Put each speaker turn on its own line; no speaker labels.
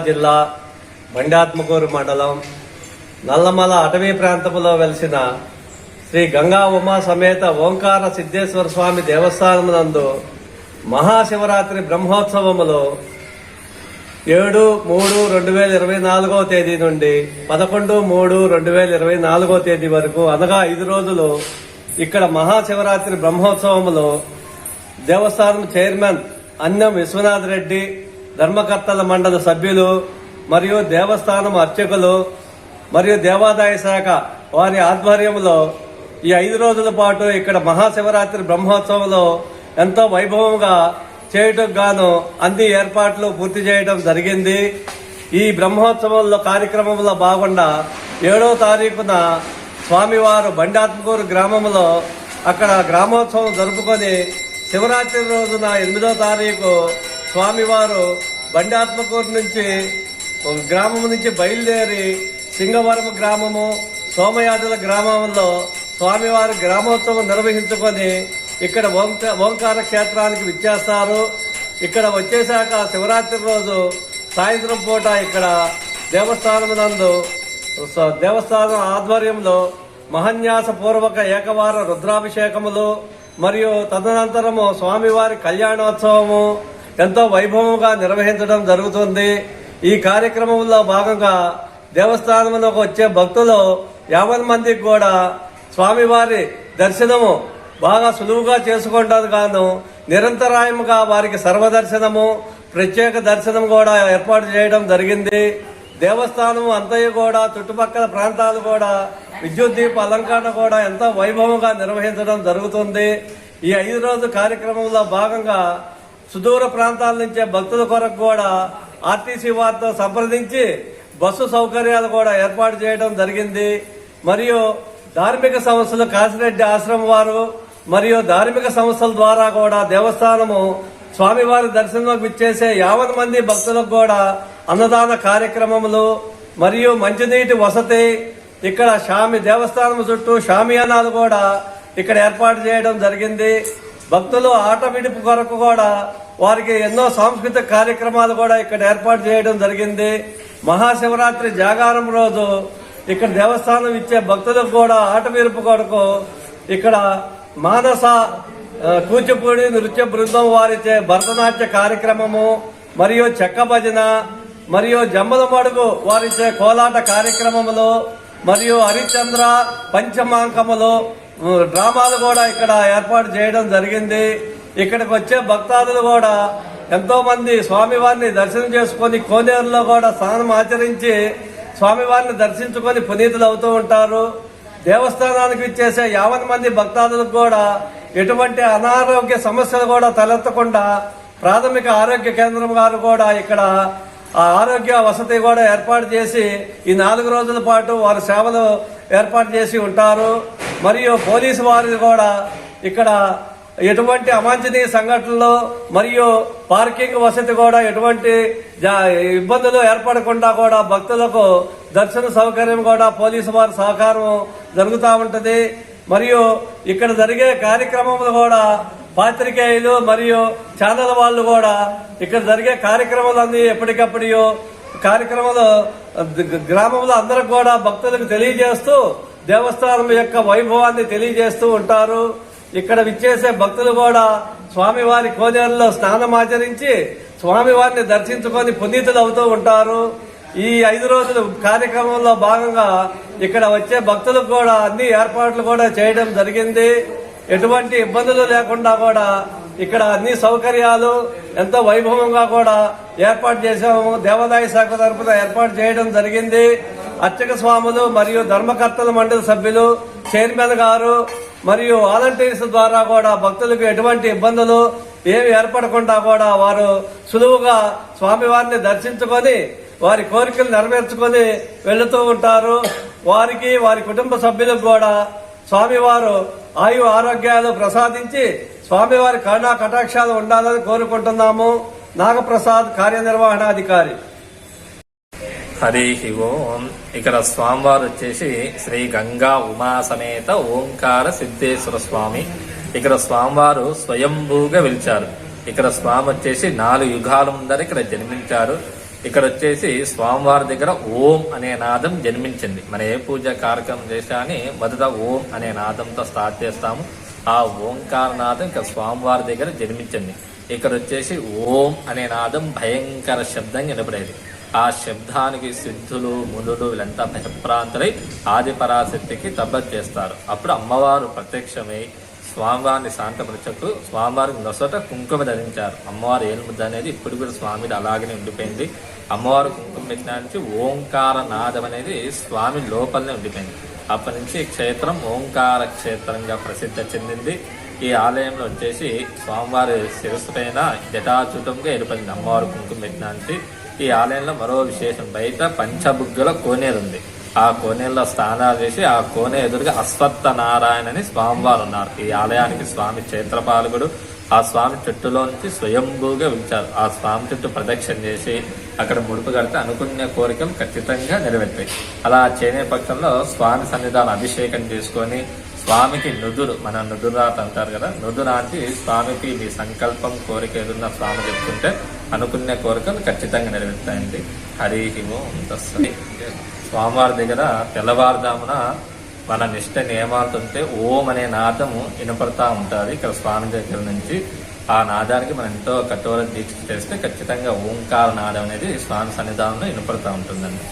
జిల్లా బండాత్మకూరు మండలం నల్లమల అటవీ ప్రాంతంలో వెలిసిన శ్రీ గంగా ఉమా సమేత ఓంకార సిద్ధేశ్వర స్వామి దేవస్థానం నందు మహాశివరాత్రి బ్రహ్మోత్సవములో 7/3/2024 తేదీ నుండి 11/3/2024 తేదీ వరకు అనగా 5 రోజులు ఇక్కడ మహాశివరాత్రి బ్రహ్మోత్సవములో దేవస్థానం చైర్మన్ అన్నం విశ్వనాథ్ రెడ్డి, ధర్మకర్తల మండలి సభ్యులు మరియు దేవస్థానం అర్చకులు మరియు దేవాదాయ శాఖ వారి ఆధ్వర్యంలో ఈ 5 రోజుల పాటు ఇక్కడ మహాశివరాత్రి బ్రహ్మోత్సవంలో ఎంతో వైభవంగా చేయటం గాను అన్ని ఏర్పాట్లు పూర్తి చేయడం జరిగింది. ఈ బ్రహ్మోత్సవంలో కార్యక్రమంలో భాగంగా 7వ తారీఖున స్వామివారు బండాత్మకూరు గ్రామంలో అక్కడ గ్రామోత్సవం జరుపుకొని శివరాత్రి రోజున 8వ తారీఖు స్వామివారు బండాత్మకూరు నుంచి గ్రామం నుంచి బయలుదేరి సింగవరం గ్రామము, సోమయాజుల గ్రామంలో స్వామివారి గ్రామోత్సవం నిర్వహించుకొని ఇక్కడ ఓంకార క్షేత్రానికి విచ్చేస్తారు. ఇక్కడ వచ్చేశాక శివరాత్రి రోజు సాయంత్రం పూట ఇక్కడ దేవస్థానం ఆధ్వర్యంలో మహన్యాస పూర్వక ఏకవార రుద్రాభిషేకములు మరియు తదనంతరము స్వామివారి కళ్యాణోత్సవము ఎంతో వైభవంగా నిర్వహించడం జరుగుతుంది. ఈ కార్యక్రమంలో భాగంగా దేవస్థానంలోకి వచ్చే భక్తులు 50 మందికి కూడా స్వామివారి దర్శనము బాగా సులువుగా చేసుకోవడానికి గాను నిరంతరాయముగా వారికి సర్వదర్శనము, ప్రత్యేక దర్శనం కూడా ఏర్పాటు చేయడం జరిగింది. దేవస్థానం అంతయు కూడా చుట్టుపక్కల ప్రాంతాలు కూడా విద్యుత్ దీప అలంకరణ కూడా ఎంతో వైభవంగా నిర్వహించడం జరుగుతుంది. ఈ 5 రోజుల కార్యక్రమంలో భాగంగా సుదూర ప్రాంతాల నుంచే భక్తుల కొరకు కూడా ఆర్టీసీ వారితో సంప్రదించి బస్సు సౌకర్యాలు కూడా ఏర్పాటు చేయడం జరిగింది. మరియు ధార్మిక సంస్థలు కాశిరెడ్డి ఆశ్రమం వారు మరియు ధార్మిక సంస్థల ద్వారా కూడా దేవస్థానము స్వామివారి దర్శనంలోకి విచ్చేసే 50 మంది భక్తులకు కూడా అన్నదాన కార్యక్రమములు మరియు మంచినీటి వసతి, ఇక్కడ దేవస్థానం చుట్టూ షామియానాలు కూడా ఇక్కడ ఏర్పాటు చేయడం జరిగింది. భక్తులు ఆట విడుపు కొరకు కూడా వారికి ఎన్నో సాంస్కృతిక కార్యక్రమాలు కూడా ఇక్కడ ఏర్పాటు చేయడం జరిగింది. మహాశివరాత్రి జాగారం రోజు ఇక్కడ దేవస్థానం ఇచ్చే భక్తులకు కూడా ఆట విడుపు కొరకు ఇక్కడ మానస కూచిపూడి నృత్య బృందం వారిచే భరతనాట్య కార్యక్రమము మరియు చెక్క భజన మరియు జమ్మల మడుగు వారిచే కోలాట కార్యక్రమములు మరియు హరిచంద్ర పంచమాంకములు డ్రామాలు కూడా ఇక్కడ ఏర్పాటు చేయడం జరిగింది. ఇక్కడికి వచ్చే భక్తాదులు కూడా ఎంతో మంది స్వామివారిని దర్శనం చేసుకుని కోనేరులో కూడా స్నానం ఆచరించి స్వామివారిని దర్శించుకొని పునీతులు అవుతూ ఉంటారు. దేవస్థానానికి ఇచ్చేసే 50 మంది భక్తాదులకు కూడా ఎటువంటి అనారోగ్య సమస్యలు కూడా తలెత్తకుండా ప్రాథమిక ఆరోగ్య కేంద్రం గారు కూడా ఇక్కడ ఆరోగ్య వసతి కూడా ఏర్పాటు చేసి ఈ 4 రోజుల పాటు వారి సేవలు ఏర్పాటు చేసి ఉంటారు. మరియు పోలీసు వారు కూడా ఇక్కడ ఎటువంటి అవాంఛనీయ సంఘటనలు మరియు పార్కింగ్ వసతి కూడా ఎటువంటి ఇబ్బందులు ఏర్పడకుండా కూడా భక్తులకు దర్శన సౌకర్యం కూడా పోలీసు వారి సహకారం జరుగుతూ ఉంటది. మరియు ఇక్కడ జరిగే కార్యక్రమంలో కూడా పాత్రికేయులు మరియు ఛానల్ వాళ్ళు కూడా ఇక్కడ జరిగే కార్యక్రమాలన్నీ ఎప్పటికప్పుడు కార్యక్రమాలు గ్రామంలో అందరికి కూడా భక్తులకు తెలియజేస్తూ దేవస్థానం యొక్క వైభవాన్ని తెలియజేస్తూ ఉంటారు. ఇక్కడ విచ్చేసే భక్తులు కూడా స్వామివారి కోనేరులో స్నానమాచరించి స్వామివారిని దర్శించుకొని పునీతులు అవుతూ ఉంటారు. ఈ 5 రోజుల కార్యక్రమంలో భాగంగా ఇక్కడ వచ్చే భక్తులకు కూడా అన్ని ఏర్పాట్లు కూడా చేయడం జరిగింది. ఎటువంటి ఇబ్బందులు లేకుండా కూడా ఇక్కడ అన్ని సౌకర్యాలు ఎంతో వైభవంగా కూడా ఏర్పాటు చేశాము. దేవాదాయ శాఖ తరఫున ఏర్పాటు చేయడం జరిగింది. అర్చక స్వాములు మరియు ధర్మకర్తల మండలి సభ్యులు, చైర్మన్ గారు మరియు వాలంటీర్స్ ద్వారా కూడా భక్తులకు ఎటువంటి ఇబ్బందులు ఏమి ఏర్పడకుండా కూడా వారు సులువుగా స్వామివారిని దర్శించుకొని వారి కోరికలు నెరవేర్చుకొని వెళుతూ ఉంటారు. వారికి వారి కుటుంబ సభ్యులకు కూడా స్వామివారు ఆయు ఆరోగ్యాలు ప్రసాదించి స్వామివారి కరుణా కటాక్షాలు ఉండాలని కోరుకుంటున్నాము. నాగప్రసాద్, కార్యనిర్వహణాధికారి.
హరి ఓం. ఇక్కడ స్వామివారు వచ్చేసి శ్రీ గంగా ఉమా సమేత ఓంకార సిద్ధేశ్వర స్వామి. ఇక్కడ స్వామివారు స్వయంభూగా వెలిచారు. ఇక్కడ స్వామి వచ్చేసి 4 యుగాల ముందర ఇక్కడ జన్మించారు. ఇక్కడ వచ్చేసి స్వామివారి దగ్గర ఓం అనే నాదం జన్మించింది. మనం ఏ పూజ కార్యక్రమం చేసినా అని మొదట ఓం అనే నాదంతో స్టార్ట్ చేస్తాము. ఆ ఓంకార నాదం ఇక్కడ స్వామివారి దగ్గర జన్మించింది. ఇక్కడ వచ్చేసి ఓం అనే నాదం భయంకర శబ్దం వినపడేది. ఆ శబ్దానికి సిద్ధులు మునులు వీళ్ళంతా భయప్రాంతులై ఆది పరాశక్తికి తపస్సు చేస్తారు. అప్పుడు అమ్మవారు ప్రత్యక్షమై స్వామివారిని శాంతపరచకు స్వామివారికి నొసట కుంకుమ ధరించారు. అమ్మవారు ఏలుముద్ద అనేది ఇప్పుడు కూడా స్వామిది అలాగనే ఉండిపోయింది. అమ్మవారు కుంకుమ పెట్టిన నుంచి ఓంకార నాదం అనేది స్వామి లోపలనే ఉండిపోయింది. అప్పటి నుంచి ఈ క్షేత్రం ఓంకార క్షేత్రంగా ప్రసిద్ధి చెందింది. ఈ ఆలయంలో వచ్చేసి స్వామివారి శిరస్సు పైన జటాచుటంగా ఏర్పడింది అమ్మవారు కుంకుమ పెట్టిన నుంచి. ఈ ఆలయంలో మరో విశేషం, బయట పంచబుగ్గల కోనేరు ఉంది. ఆ కోనేరులో స్నానాలు చేసి ఆ కోనే ఎదురుగా అశ్వత్థ నారాయణ అని స్వామివారు ఉన్నారు. ఈ ఆలయానికి స్వామి క్షేత్రపాలకుడు. ఆ స్వామి చుట్టులో నుంచి స్వయంభూగా పిలిచారు. ఆ స్వామి చుట్టూ ప్రదక్షిణ చేసి అక్కడ ముడుపు కడితే అనుకున్న కోరికలు ఖచ్చితంగా నెరవేర్తాయి. అలా చేనే పక్షంలో స్వామి సన్నిధానం అభిషేకం చేసుకొని స్వామికి నుదురు, మన నుదురాత అంటారు కదా, నుదురాంటి స్వామికి మీ సంకల్పం కోరిక ఏదున్న స్వామి చెప్తుంటే అనుకునే కోరికలు ఖచ్చితంగా నెరవేరుతాయండి. హరి ఓం తస్సత్. స్వామివారి దగ్గర తెల్లవారుదామున మన నిష్ట నియమాలతుంటే ఓం అనే నాదము వినపడతా ఉంటుంది. ఇక్కడ స్వామి దగ్గర నుంచి ఆ నాదానికి మనం ఎంతో కఠోర దీక్ష చేస్తే ఖచ్చితంగా ఓంకార నాదం అనేది స్వామి సన్నిధానంలో వినపడతా ఉంటుందండి.